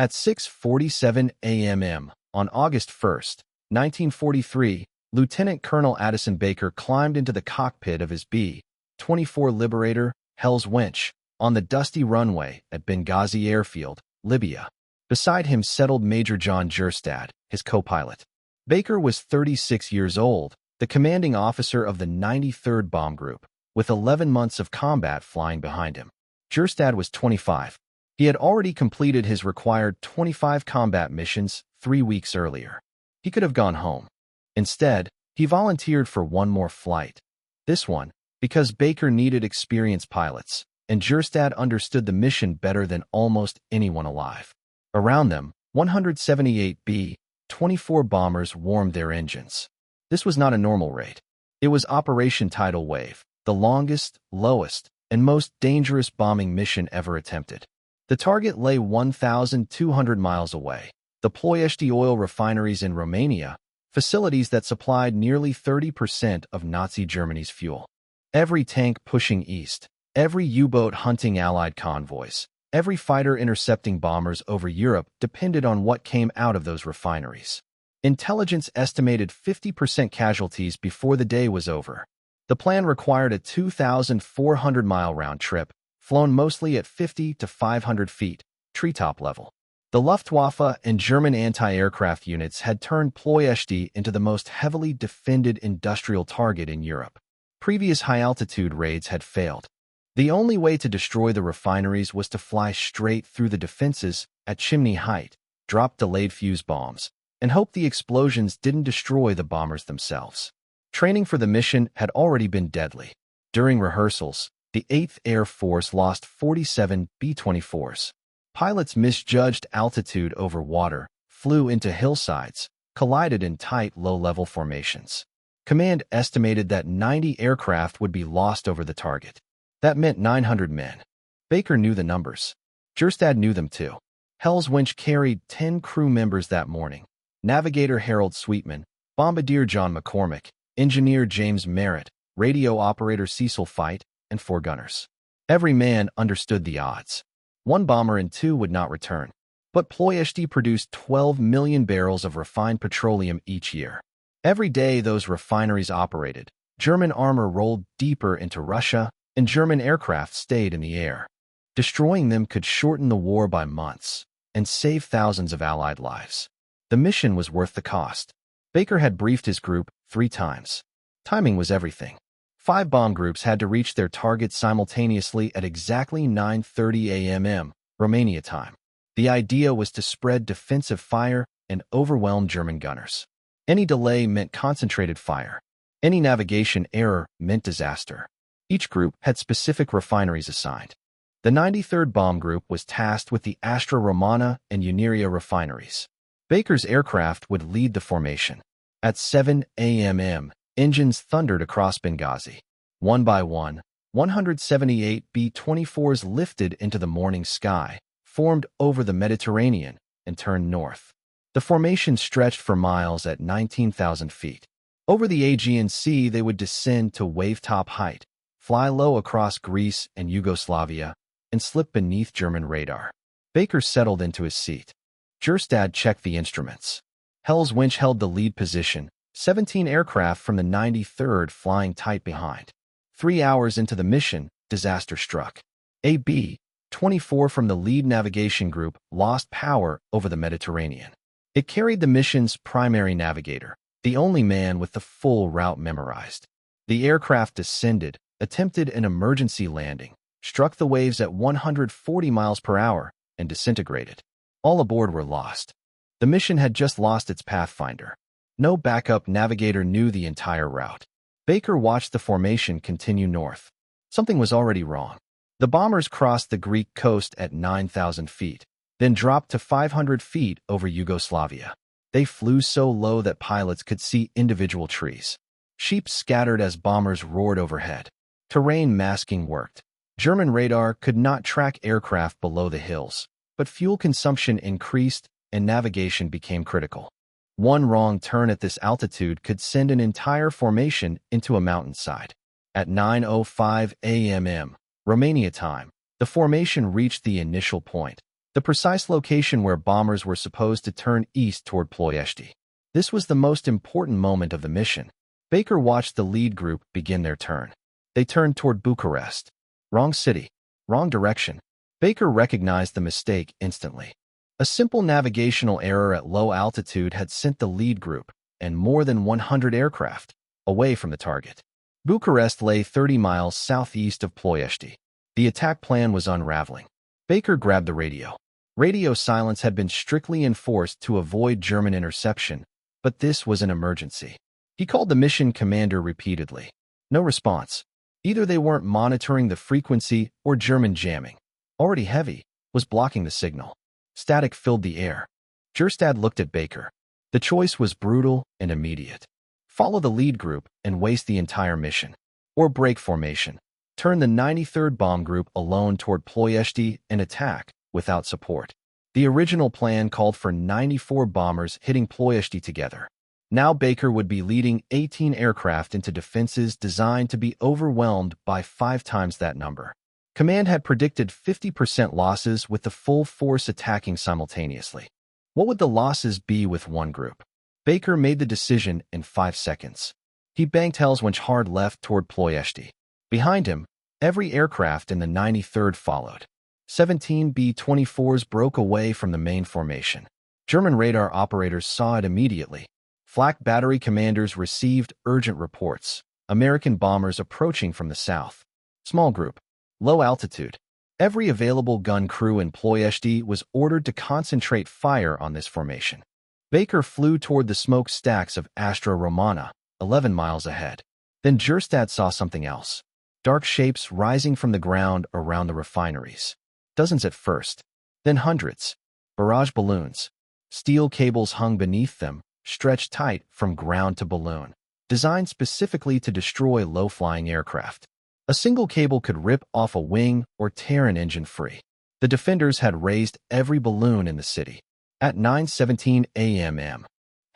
At 6:47 a.m. on August 1st, 1943, Lieutenant Colonel Addison Baker climbed into the cockpit of his B-24 Liberator, Hell's Winch, on the dusty runway at Benghazi Airfield, Libya. Beside him settled Major John Jerstad, his co-pilot. Baker was 36 years old, the commanding officer of the 93rd Bomb Group, with 11 months of combat flying behind him. Jerstad was 25. He had already completed his required 25 combat missions 3 weeks earlier. He could have gone home. Instead, he volunteered for one more flight. This one, because Baker needed experienced pilots, and Jerstad understood the mission better than almost anyone alive. Around them, 178 B-24 bombers warmed their engines. This was not a normal raid. It was Operation Tidal Wave, the longest, lowest, and most dangerous bombing mission ever attempted. The target lay 1,200 miles away, the Ploiești oil refineries in Romania, facilities that supplied nearly 30% of Nazi Germany's fuel. Every tank pushing east, every U-boat hunting Allied convoys, every fighter intercepting bombers over Europe depended on what came out of those refineries. Intelligence estimated 50% casualties before the day was over. The plan required a 2,400-mile round trip, flown mostly at 50 to 500 feet, treetop level. The Luftwaffe and German anti-aircraft units had turned Ploiești into the most heavily defended industrial target in Europe. Previous high-altitude raids had failed. The only way to destroy the refineries was to fly straight through the defenses at chimney height, drop delayed fuse bombs, and hope the explosions didn't destroy the bombers themselves. Training for the mission had already been deadly. During rehearsals, the 8th Air Force lost 47 B-24s. Pilots misjudged altitude over water, flew into hillsides, collided in tight, low-level formations. Command estimated that 90 aircraft would be lost over the target. That meant 900 men. Baker knew the numbers. Jerstad knew them too. Hell's Winch carried 10 crew members that morning. Navigator Harold Sweetman, Bombardier John McCormick, Engineer James Merritt, Radio Operator Cecil Fite, and 4 gunners. Every man understood the odds. 1 bomber and 2 would not return. But Ploiești produced 12 million barrels of refined petroleum each year. Every day those refineries operated, German armor rolled deeper into Russia, and German aircraft stayed in the air. Destroying them could shorten the war by months and save thousands of Allied lives. The mission was worth the cost. Baker had briefed his group 3 times. Timing was everything. 5 bomb groups had to reach their targets simultaneously at exactly 9:30 a.m. Romania time. The idea was to spread defensive fire and overwhelm German gunners. Any delay meant concentrated fire. Any navigation error meant disaster. Each group had specific refineries assigned. The 93rd Bomb Group was tasked with the Astra Romana and Unirea refineries. Baker's aircraft would lead the formation. At 7 a.m., engines thundered across Benghazi. One by one, 178 B-24s lifted into the morning sky, formed over the Mediterranean, and turned north. The formation stretched for miles at 19,000 feet. Over the Aegean Sea, they would descend to wave-top height, fly low across Greece and Yugoslavia, and slip beneath German radar. Baker settled into his seat. Jerstad checked the instruments. Hell's Winch held the lead position, 17 aircraft from the 93rd flying tight behind. 3 hours into the mission, disaster struck. A B-24 from the lead navigation group lost power over the Mediterranean. It carried the mission's primary navigator, the only man with the full route memorized. The aircraft descended, attempted an emergency landing, struck the waves at 140 miles per hour, and disintegrated. All aboard were lost. The mission had just lost its pathfinder. No backup navigator knew the entire route. Baker watched the formation continue north. Something was already wrong. The bombers crossed the Greek coast at 9,000 feet, then dropped to 500 feet over Yugoslavia. They flew so low that pilots could see individual trees. Sheep scattered as bombers roared overhead. Terrain masking worked. German radar could not track aircraft below the hills, but fuel consumption increased and navigation became critical. One wrong turn at this altitude could send an entire formation into a mountainside. At 9:05 a.m. Romania time, the formation reached the initial point, the precise location where bombers were supposed to turn east toward Ploiești. This was the most important moment of the mission. Baker watched the lead group begin their turn. They turned toward Bucharest. Wrong city, wrong direction. Baker recognized the mistake instantly. A simple navigational error at low altitude had sent the lead group, and more than 100 aircraft, away from the target. Bucharest lay 30 miles southeast of Ploiești. The attack plan was unraveling. Baker grabbed the radio. Radio silence had been strictly enforced to avoid German interception, but this was an emergency. He called the mission commander repeatedly. No response. Either they weren't monitoring the frequency or German jamming, already heavy, was blocking the signal. Static filled the air. Gerstad looked at Baker. The choice was brutal and immediate. Follow the lead group and waste the entire mission. Or break formation. Turn the 93rd Bomb Group alone toward Ploiești and attack without support. The original plan called for 94 bombers hitting Ploiești together. Now Baker would be leading 18 aircraft into defenses designed to be overwhelmed by 5 times that number. Command had predicted 50% losses with the full force attacking simultaneously. What would the losses be with one group? Baker made the decision in 5 seconds. He banked Hellswinch hard left toward Ploiești. Behind him, every aircraft in the 93rd followed. 17 B-24s broke away from the main formation. German radar operators saw it immediately. Flak battery commanders received urgent reports. American bombers approaching from the south. Small group. Low altitude. Every available gun crew in Ploiești was ordered to concentrate fire on this formation. Baker flew toward the smoke stacks of Astra Romana, 11 miles ahead. Then Gerstad saw something else. Dark shapes rising from the ground around the refineries. Dozens at first, then hundreds. Barrage balloons. Steel cables hung beneath them, stretched tight from ground to balloon, designed specifically to destroy low-flying aircraft. A single cable could rip off a wing or tear an engine free. The defenders had raised every balloon in the city. At 9:17 a.m.,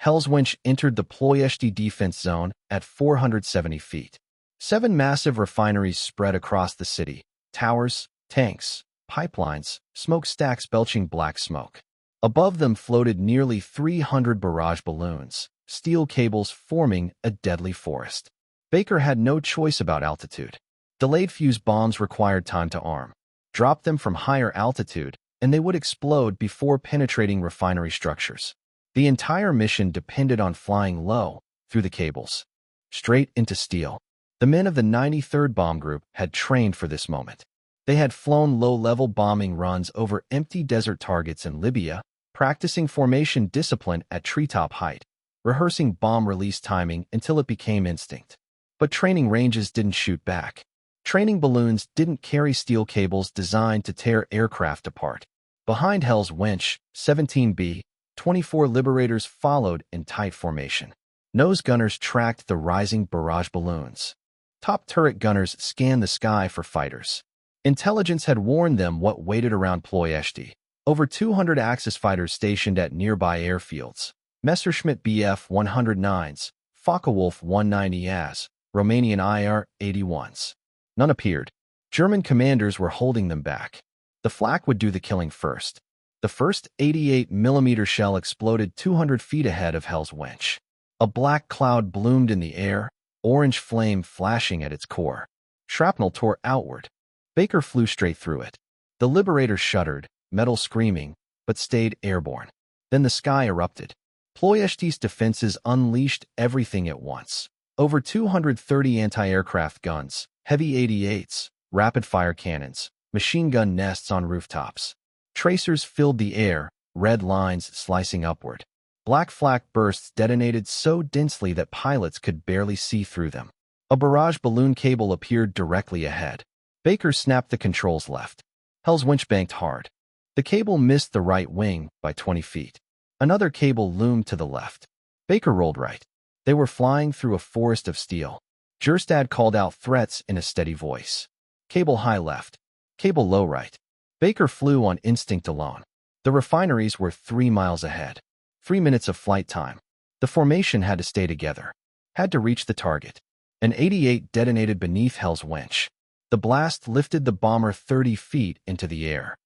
Hellswinch entered the Ploiești defense zone at 470 feet. 7 massive refineries spread across the city. Towers, tanks, pipelines, smokestacks belching black smoke. Above them floated nearly 300 barrage balloons, steel cables forming a deadly forest. Baker had no choice about altitude. Delayed fuse bombs required time to arm. Drop them from higher altitude, and they would explode before penetrating refinery structures. The entire mission depended on flying low, through the cables, straight into steel. The men of the 93rd Bomb Group had trained for this moment. They had flown low-level bombing runs over empty desert targets in Libya, practicing formation discipline at treetop height, rehearsing bomb release timing until it became instinct. But training ranges didn't shoot back. Training balloons didn't carry steel cables designed to tear aircraft apart. Behind Hellswinch, 17B, 24 Liberators followed in tight formation. Nose gunners tracked the rising barrage balloons. Top turret gunners scanned the sky for fighters. Intelligence had warned them what waited around Ploiești. Over 200 Axis fighters stationed at nearby airfields. Messerschmitt Bf-109s, Focke-Wulf 190s, Romanian IR-81s. None appeared. German commanders were holding them back. The flak would do the killing first. The first 88mm shell exploded 200 feet ahead of Hellswinch. A black cloud bloomed in the air, orange flame flashing at its core. Shrapnel tore outward. Baker flew straight through it. The Liberator shuddered, metal screaming, but stayed airborne. Then the sky erupted. Ploiești's defenses unleashed everything at once. Over 230 anti-aircraft guns, heavy 88s, rapid-fire cannons, machine gun nests on rooftops. Tracers filled the air, red lines slicing upward. Black flak bursts detonated so densely that pilots could barely see through them. A barrage balloon cable appeared directly ahead. Baker snapped the controls left. Hellswinch banked hard. The cable missed the right wing by 20 feet. Another cable loomed to the left. Baker rolled right. They were flying through a forest of steel. Gerstad called out threats in a steady voice. Cable high left. Cable low right. Baker flew on instinct alone. The refineries were 3 miles ahead. 3 minutes of flight time. The formation had to stay together. Had to reach the target. An 88 detonated beneath Hellswinch. The blast lifted the bomber 30 feet into the air.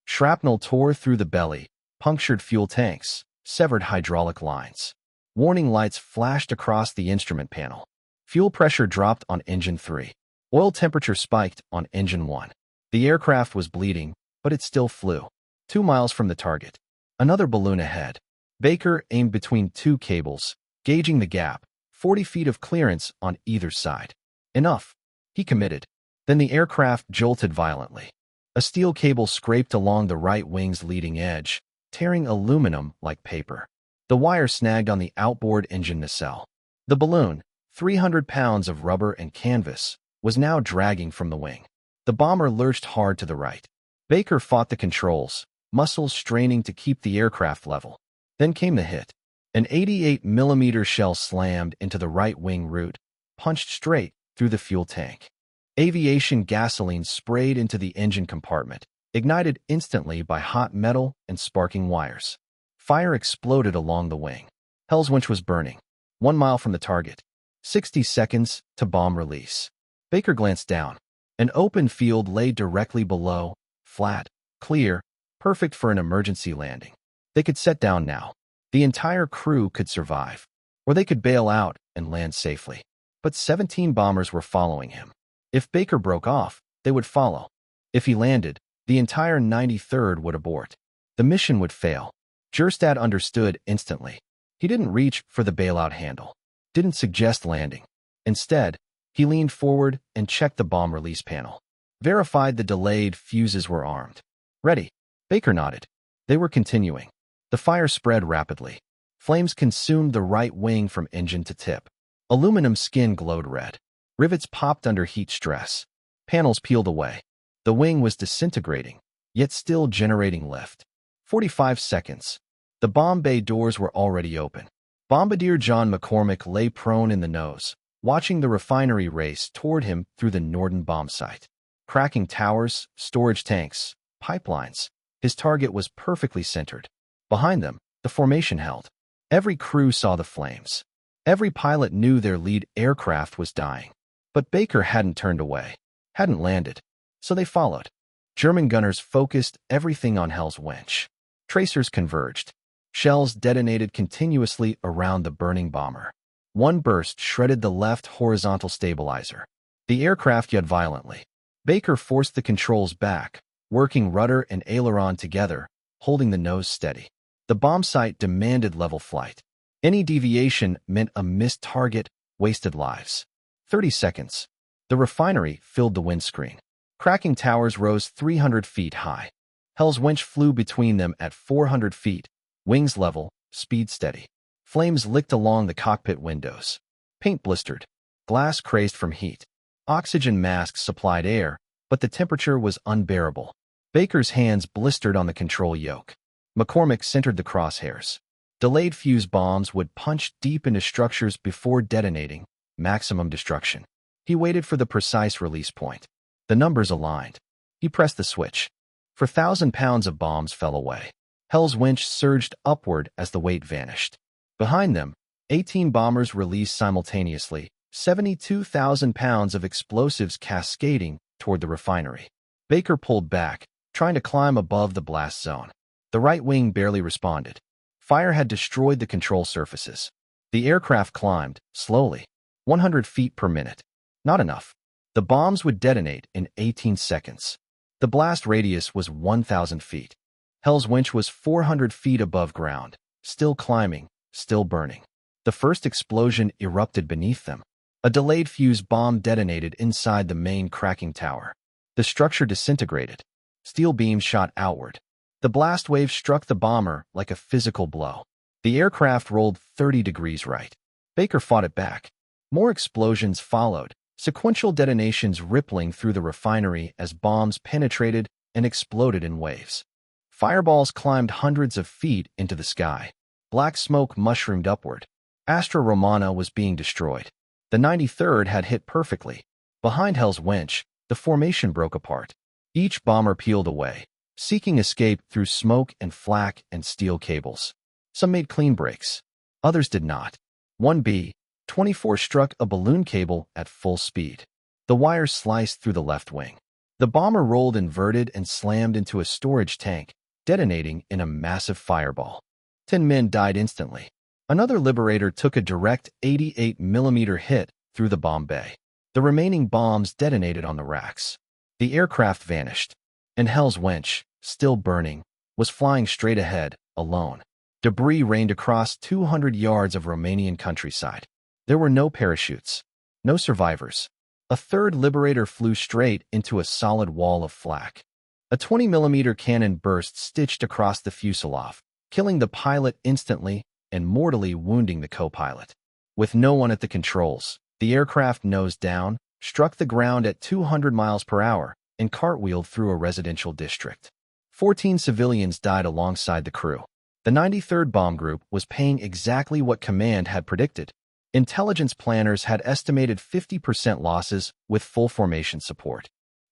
Shrapnel tore through the belly, punctured fuel tanks, severed hydraulic lines. Warning lights flashed across the instrument panel. Fuel pressure dropped on Engine 3. Oil temperature spiked on Engine 1. The aircraft was bleeding, but it still flew. 2 miles from the target. Another balloon ahead. Baker aimed between two cables, gauging the gap, 40 feet of clearance on either side. Enough. He committed. Then the aircraft jolted violently. A steel cable scraped along the right wing's leading edge, tearing aluminum like paper. The wire snagged on the outboard engine nacelle. The balloon, 300 pounds of rubber and canvas, was now dragging from the wing. The bomber lurched hard to the right. Baker fought the controls, muscles straining to keep the aircraft level. Then came the hit. An 88mm shell slammed into the right wing root, punched straight through the fuel tank. Aviation gasoline sprayed into the engine compartment, ignited instantly by hot metal and sparking wires. Fire exploded along the wing. Hell's winch was burning. 1 mile from the target. 60 seconds to bomb release. Baker glanced down. An open field lay directly below, flat, clear, perfect for an emergency landing. They could set down now. The entire crew could survive. Or they could bail out and land safely. But 17 bombers were following him. If Baker broke off, they would follow. If he landed, the entire 93rd would abort. The mission would fail. Jerstad understood instantly. He didn't reach for the bailout handle. Didn't suggest landing. Instead, he leaned forward and checked the bomb release panel. Verified the delayed fuses were armed. Ready. Baker nodded. They were continuing. The fire spread rapidly. Flames consumed the right wing from engine to tip. Aluminum skin glowed red. Rivets popped under heat stress. Panels peeled away. The wing was disintegrating, yet still generating lift. 45 seconds. The bomb bay doors were already open. Bombardier John McCormick lay prone in the nose, watching the refinery race toward him through the Norden bomb site. Cracking towers, storage tanks, pipelines. His target was perfectly centered. Behind them, the formation held. Every crew saw the flames. Every pilot knew their lead aircraft was dying. But Baker hadn't turned away, hadn't landed, so they followed. German gunners focused everything on Hell's winch. Tracers converged. Shells detonated continuously around the burning bomber. One burst shredded the left horizontal stabilizer. The aircraft yelled violently. Baker forced the controls back, working rudder and aileron together, holding the nose steady. The bomb site demanded level flight. Any deviation meant a missed target, wasted lives. 30 seconds. The refinery filled the windscreen. Cracking towers rose 300 feet high. Hell's winch flew between them at 400 feet, wings level, speed steady. Flames licked along the cockpit windows. Paint blistered. Glass crazed from heat. Oxygen masks supplied air, but the temperature was unbearable. Baker's hands blistered on the control yoke. McCormick centered the crosshairs. Delayed fuse bombs would punch deep into structures before detonating. Maximum destruction. He waited for the precise release point. The numbers aligned. He pressed the switch. 4,000 pounds of bombs fell away. Hell's winch surged upward as the weight vanished. Behind them, 18 bombers released simultaneously, 72,000 pounds of explosives cascading toward the refinery. Baker pulled back, trying to climb above the blast zone. The right wing barely responded. Fire had destroyed the control surfaces. The aircraft climbed, slowly, 100 feet per minute. Not enough. The bombs would detonate in 18 seconds. The blast radius was 1,000 feet. Hell's winch was 400 feet above ground, still climbing, still burning. The first explosion erupted beneath them. A delayed fuse bomb detonated inside the main cracking tower. The structure disintegrated. Steel beams shot outward. The blast wave struck the bomber like a physical blow. The aircraft rolled 30 degrees right. Baker fought it back. More explosions followed, sequential detonations rippling through the refinery as bombs penetrated and exploded in waves. Fireballs climbed hundreds of feet into the sky. Black smoke mushroomed upward. Astra Romana was being destroyed. The 93rd had hit perfectly. Behind Hell's winch, the formation broke apart. Each bomber peeled away, seeking escape through smoke and flak and steel cables. Some made clean breaks. Others did not. One B-24 struck a balloon cable at full speed. The wires sliced through the left wing. The bomber rolled inverted and slammed into a storage tank, detonating in a massive fireball. 10 men died instantly. Another Liberator took a direct 88mm hit through the bomb bay. The remaining bombs detonated on the racks. The aircraft vanished, and Hell's Winch, still burning, was flying straight ahead, alone. Debris rained across 200 yards of Romanian countryside. There were no parachutes, no survivors. A third Liberator flew straight into a solid wall of flak. A 20mm cannon burst stitched across the fuselage, killing the pilot instantly and mortally wounding the co-pilot. With no one at the controls, the aircraft nosed down, struck the ground at 200 miles per hour, and cartwheeled through a residential district. 14 civilians died alongside the crew. The 93rd Bomb Group was paying exactly what command had predicted. Intelligence planners had estimated 50% losses with full formation support.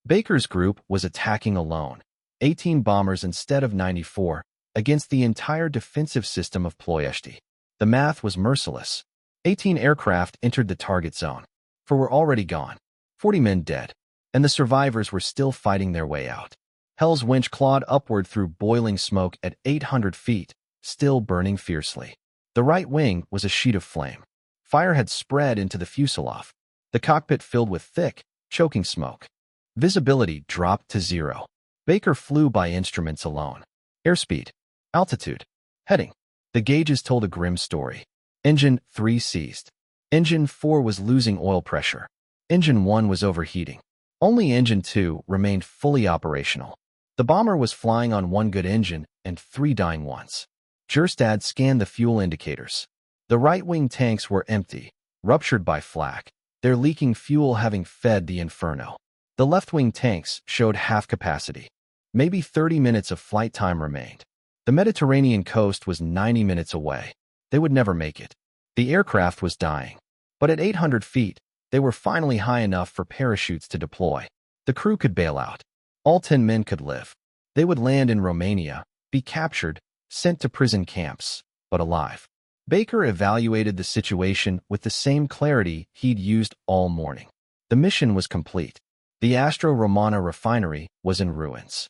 Baker's group was attacking alone, 18 bombers instead of 94, against the entire defensive system of Ploiești. The math was merciless. 18 aircraft entered the target zone, for were already gone. 40 men dead, and the survivors were still fighting their way out. Hell's Winch clawed upward through boiling smoke at 800 feet, still burning fiercely. The right wing was a sheet of flame. Fire had spread into the fuselage, the cockpit filled with thick, choking smoke. Visibility dropped to 0. Baker flew by instruments alone. Airspeed, altitude, heading. The gauges told a grim story. Engine 3 seized. Engine 4 was losing oil pressure. Engine 1 was overheating. Only Engine 2 remained fully operational. The bomber was flying on one good engine and 3 dying ones. Gerstad scanned the fuel indicators. The right-wing tanks were empty, ruptured by flak, their leaking fuel having fed the inferno. The left-wing tanks showed half capacity. Maybe 30 minutes of flight time remained. The Mediterranean coast was 90 minutes away. They would never make it. The aircraft was dying. But at 800 feet, they were finally high enough for parachutes to deploy. The crew could bail out. All 10 men could live. They would land in Romania, be captured, sent to prison camps, but alive. Baker evaluated the situation with the same clarity he'd used all morning. The mission was complete. The Astro Romana refinery was in ruins.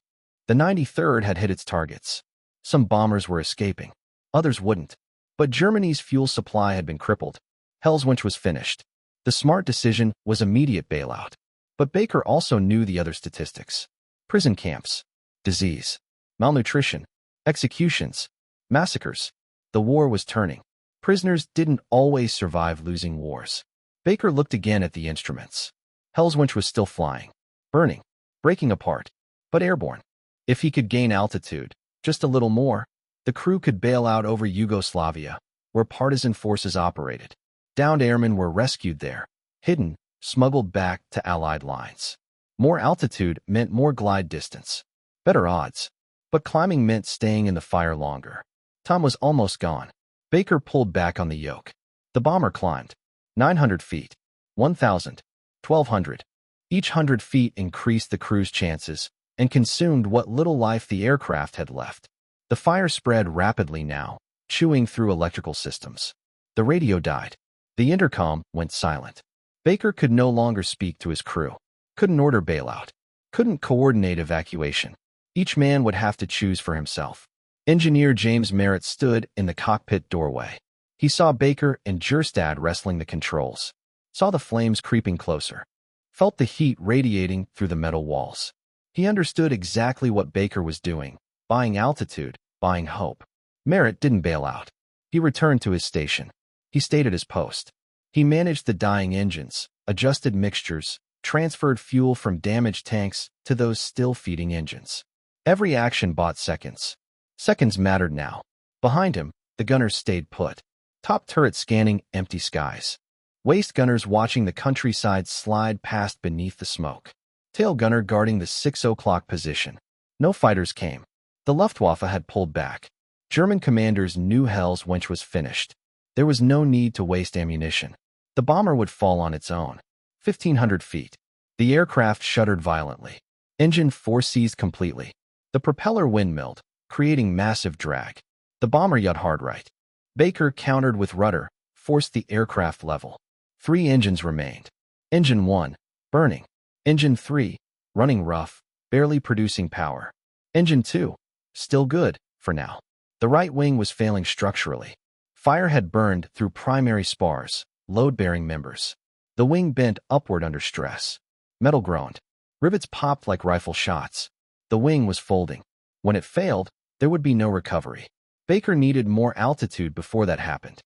The 93rd had hit its targets. Some bombers were escaping. Others wouldn't. But Germany's fuel supply had been crippled. Hell's Winch was finished. The smart decision was immediate bailout. But Baker also knew the other statistics. Prison camps, disease, malnutrition, executions, massacres. The war was turning. Prisoners didn't always survive losing wars. Baker looked again at the instruments. Hell's Winch was still flying, burning, breaking apart, but airborne. If he could gain altitude, just a little more, the crew could bail out over Yugoslavia, where partisan forces operated. Downed airmen were rescued there, hidden, smuggled back to Allied lines. More altitude meant more glide distance. Better odds. But climbing meant staying in the fire longer. Time was almost gone. Baker pulled back on the yoke. The bomber climbed. 900 feet. 1,000. 1,200. Each 100 feet increased the crew's chances and consumed what little life the aircraft had left. The fire spread rapidly now, chewing through electrical systems. The radio died. The intercom went silent. Baker could no longer speak to his crew. Couldn't order bailout. Couldn't coordinate evacuation. Each man would have to choose for himself. Engineer James Merritt stood in the cockpit doorway. He saw Baker and Gerstad wrestling the controls. Saw the flames creeping closer. Felt the heat radiating through the metal walls. He understood exactly what Baker was doing. Buying altitude, buying hope. Merritt didn't bail out. He returned to his station. He stayed at his post. He managed the dying engines, adjusted mixtures, transferred fuel from damaged tanks to those still feeding engines. Every action bought seconds. Seconds mattered now. Behind him, the gunners stayed put. Top turret scanning empty skies. Waist gunners watching the countryside slide past beneath the smoke. Tail gunner guarding the 6 o'clock position. No fighters came. The Luftwaffe had pulled back. German commanders knew Hell's Winch was finished. There was no need to waste ammunition. The bomber would fall on its own. 1,500 feet. The aircraft shuddered violently. Engine 4 seized completely. The propeller windmilled, creating massive drag. The bomber yawned hard right. Baker countered with rudder, forced the aircraft level. 3 engines remained. Engine 1, burning. Engine 3, running rough, barely producing power. Engine 2. Still good, for now. The right wing was failing structurally. Fire had burned through primary spars, load-bearing members. The wing bent upward under stress. Metal groaned. Rivets popped like rifle shots. The wing was folding. When it failed, there would be no recovery. Baker needed more altitude before that happened.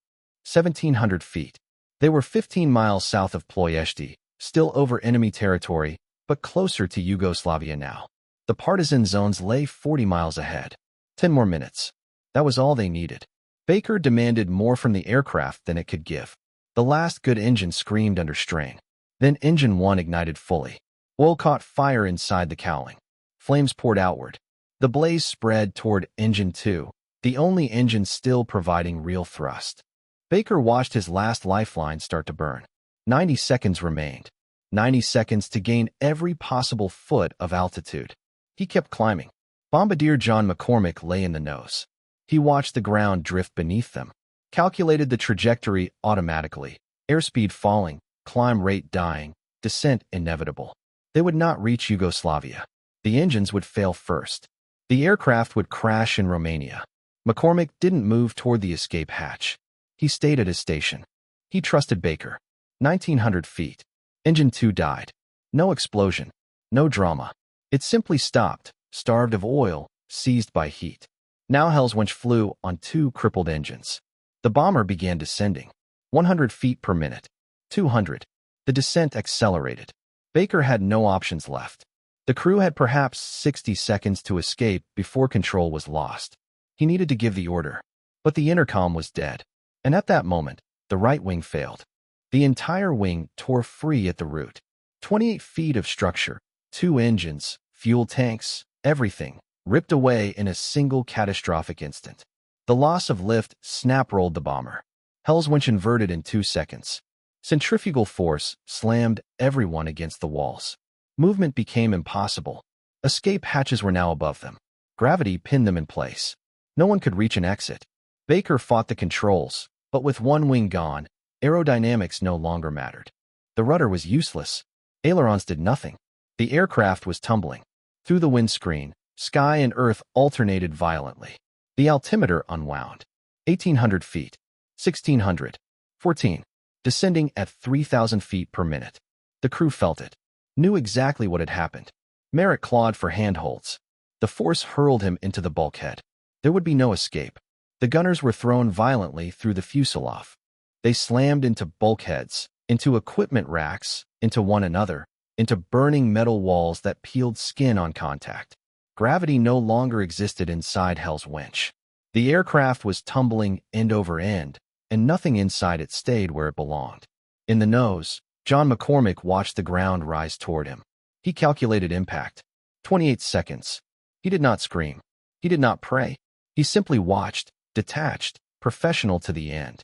1,700 feet. They were 15 miles south of Ploiești, still over enemy territory, but closer to Yugoslavia now. The partisan zones lay 40 miles ahead. 10 more minutes. That was all they needed. Baker demanded more from the aircraft than it could give. The last good engine screamed under strain. Then Engine 1 ignited fully. Oil caught fire inside the cowling. Flames poured outward. The blaze spread toward Engine 2, the only engine still providing real thrust. Baker watched his last lifeline start to burn. 90 seconds remained. 90 seconds to gain every possible foot of altitude. He kept climbing. Bombardier John McCormick lay in the nose. He watched the ground drift beneath them, calculated the trajectory automatically, airspeed falling, climb rate dying, descent inevitable. They would not reach Yugoslavia. The engines would fail first. The aircraft would crash in Romania. McCormick didn't move toward the escape hatch. He stayed at his station. He trusted Baker. 1,900 feet. Engine 2 died. No explosion. No drama. It simply stopped, starved of oil, seized by heat. Now Hell's Winch flew on 2 crippled engines. The bomber began descending. 100 feet per minute. 200. The descent accelerated. Baker had no options left. The crew had perhaps 60 seconds to escape before control was lost. He needed to give the order. But the intercom was dead. And at that moment, the right wing failed. The entire wing tore free at the root. 28 feet of structure, 2 engines, fuel tanks, everything, ripped away in a single catastrophic instant. The loss of lift snap-rolled the bomber. Hell's Winch inverted in 2 seconds. Centrifugal force slammed everyone against the walls. Movement became impossible. Escape hatches were now above them. Gravity pinned them in place. No one could reach an exit. Baker fought the controls, but with one wing gone, aerodynamics no longer mattered. The rudder was useless. Ailerons did nothing. The aircraft was tumbling. Through the windscreen, sky and earth alternated violently. The altimeter unwound. 1,800 feet. 1,600. 14. Descending at 3,000 feet per minute. The crew felt it. Knew exactly what had happened. Merritt clawed for handholds. The force hurled him into the bulkhead. There would be no escape. The gunners were thrown violently through the fuselage. They slammed into bulkheads, into equipment racks, into one another, into burning metal walls that peeled skin on contact. Gravity no longer existed inside Hell's Winch. The aircraft was tumbling end over end, and nothing inside it stayed where it belonged. In the nose, John McCormick watched the ground rise toward him. He calculated impact. 28 seconds. He did not scream. He did not pray. He simply watched, detached, professional to the end.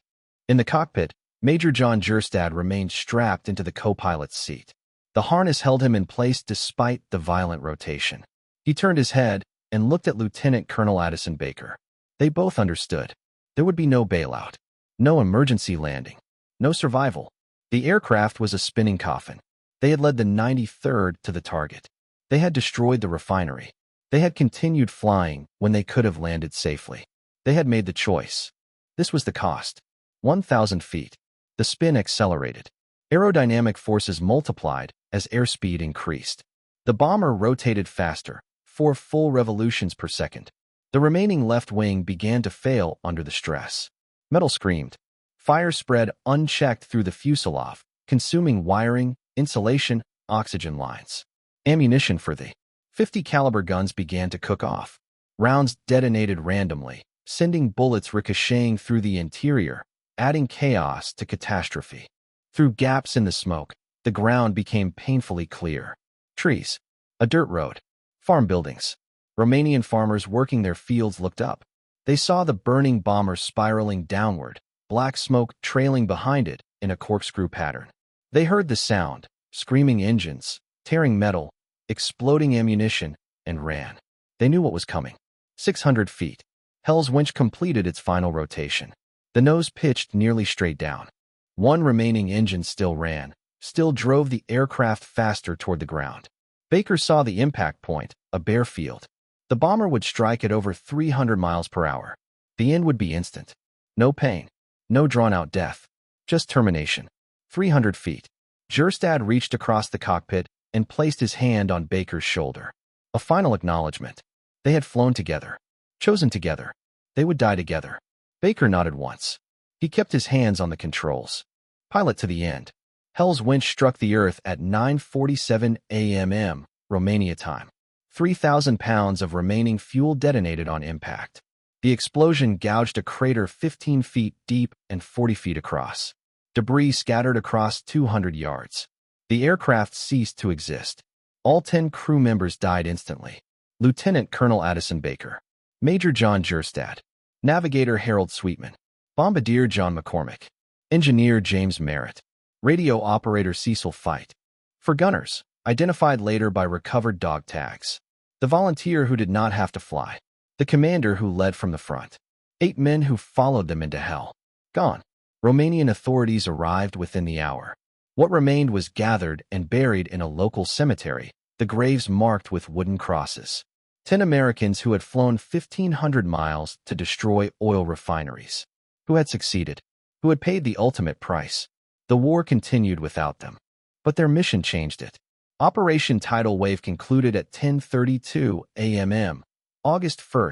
In the cockpit, Major John Jerstad remained strapped into the co-pilot's seat. The harness held him in place despite the violent rotation. He turned his head and looked at Lieutenant Colonel Addison Baker. They both understood. There would be no bailout. No emergency landing. No survival. The aircraft was a spinning coffin. They had led the 93rd to the target. They had destroyed the refinery. They had continued flying when they could have landed safely. They had made the choice. This was the cost. 1,000 feet. The spin accelerated. Aerodynamic forces multiplied as airspeed increased. The bomber rotated faster, 4 full revolutions per second. The remaining left wing began to fail under the stress. Metal screamed. Fire spread unchecked through the fuselage, consuming wiring, insulation, oxygen lines. Ammunition for the 50 caliber guns began to cook off. Rounds detonated randomly, sending bullets ricocheting through the interior, adding chaos to catastrophe. Through gaps in the smoke, the ground became painfully clear. Trees. A dirt road. Farm buildings. Romanian farmers working their fields looked up. They saw the burning bomber spiraling downward, black smoke trailing behind it in a corkscrew pattern. They heard the sound, screaming engines, tearing metal, exploding ammunition, and ran. They knew what was coming. 600 feet. Hell's Winch completed its final rotation. The nose pitched nearly straight down. One remaining engine still ran, still drove the aircraft faster toward the ground. Baker saw the impact point, a bare field. The bomber would strike at over 300 miles per hour. The end would be instant. No pain. No drawn-out death. Just termination. 300 feet. Jerstad reached across the cockpit and placed his hand on Baker's shoulder. A final acknowledgement. They had flown together. Chosen together. They would die together. Baker nodded once. He kept his hands on the controls. Pilot to the end. Hell's winch struck the Earth at 9:47 a.m. Romania time. 3,000 pounds of remaining fuel detonated on impact. The explosion gouged a crater 15 feet deep and 40 feet across. Debris scattered across 200 yards. The aircraft ceased to exist. All 10 crew members died instantly. Lieutenant Colonel Addison Baker, Major John Jerstad, Navigator Harold Sweetman, Bombardier John McCormick, Engineer James Merritt, Radio Operator Cecil Fite. For gunners, identified later by recovered dog tags. The volunteer who did not have to fly. The commander who led from the front. 8 men who followed them into hell. Gone. Romanian authorities arrived within the hour. What remained was gathered and buried in a local cemetery, the graves marked with wooden crosses. 10 Americans who had flown 1,500 miles to destroy oil refineries. Who had succeeded. Who had paid the ultimate price. The war continued without them. But their mission changed it. Operation Tidal Wave concluded at 10:32 a.m. August 1,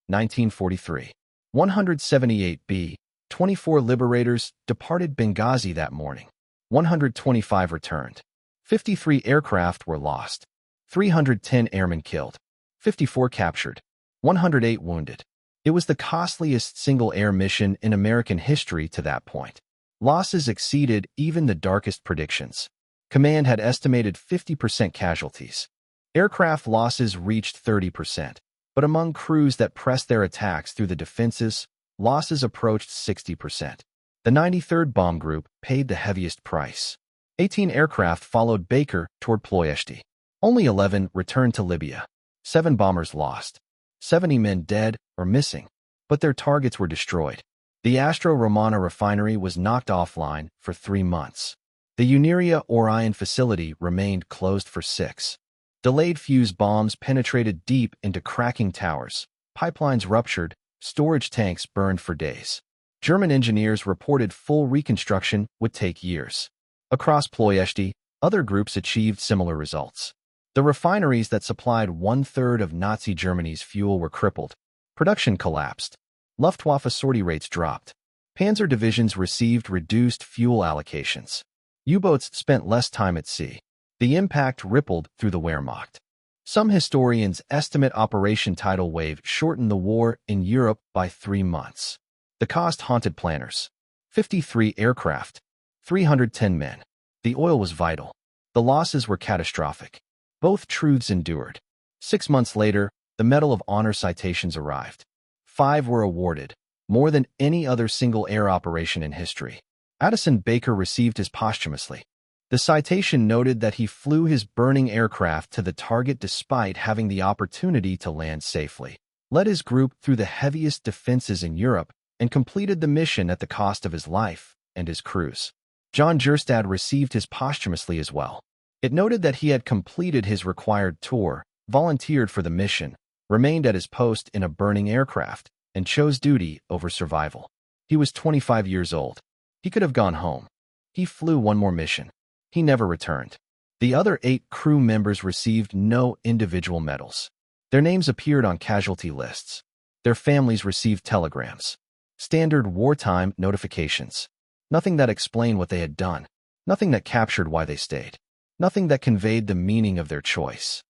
1943. 178 B-24 liberators departed Benghazi that morning. 125 returned. 53 aircraft were lost. 310 airmen killed. 54 captured. 108 wounded. It was the costliest single-air mission in American history to that point. Losses exceeded even the darkest predictions. Command had estimated 50% casualties. Aircraft losses reached 30%. But among crews that pressed their attacks through the defenses, losses approached 60%. The 93rd Bomb Group paid the heaviest price. 18 aircraft followed Baker toward Ploiești. Only 11 returned to Libya. 7 bombers lost. 70 men dead or missing. But their targets were destroyed. The Astro Romana refinery was knocked offline for 3 months. The Unirea Orion facility remained closed for 6. Delayed fuse bombs penetrated deep into cracking towers. Pipelines ruptured. Storage tanks burned for days. German engineers reported full reconstruction would take years. Across Ploiești, other groups achieved similar results. The refineries that supplied 1/3 of Nazi Germany's fuel were crippled. Production collapsed. Luftwaffe sortie rates dropped. Panzer divisions received reduced fuel allocations. U-boats spent less time at sea. The impact rippled through the Wehrmacht. Some historians estimate Operation Tidal Wave shortened the war in Europe by 3 months. The cost haunted planners. 53 aircraft. 310 men. The oil was vital. The losses were catastrophic. Both truths endured. 6 months later, the Medal of Honor citations arrived. 5 were awarded, more than any other single air operation in history. Addison Baker received his posthumously. The citation noted that he flew his burning aircraft to the target despite having the opportunity to land safely, led his group through the heaviest defenses in Europe, and completed the mission at the cost of his life and his crew's. John Jerstad received his posthumously as well. It noted that he had completed his required tour, volunteered for the mission, remained at his post in a burning aircraft, and chose duty over survival. He was 25 years old. He could have gone home. He flew one more mission. He never returned. The other 8 crew members received no individual medals. Their names appeared on casualty lists. Their families received telegrams. Standard wartime notifications. Nothing that explained what they had done. Nothing that captured why they stayed. Nothing that conveyed the meaning of their choice.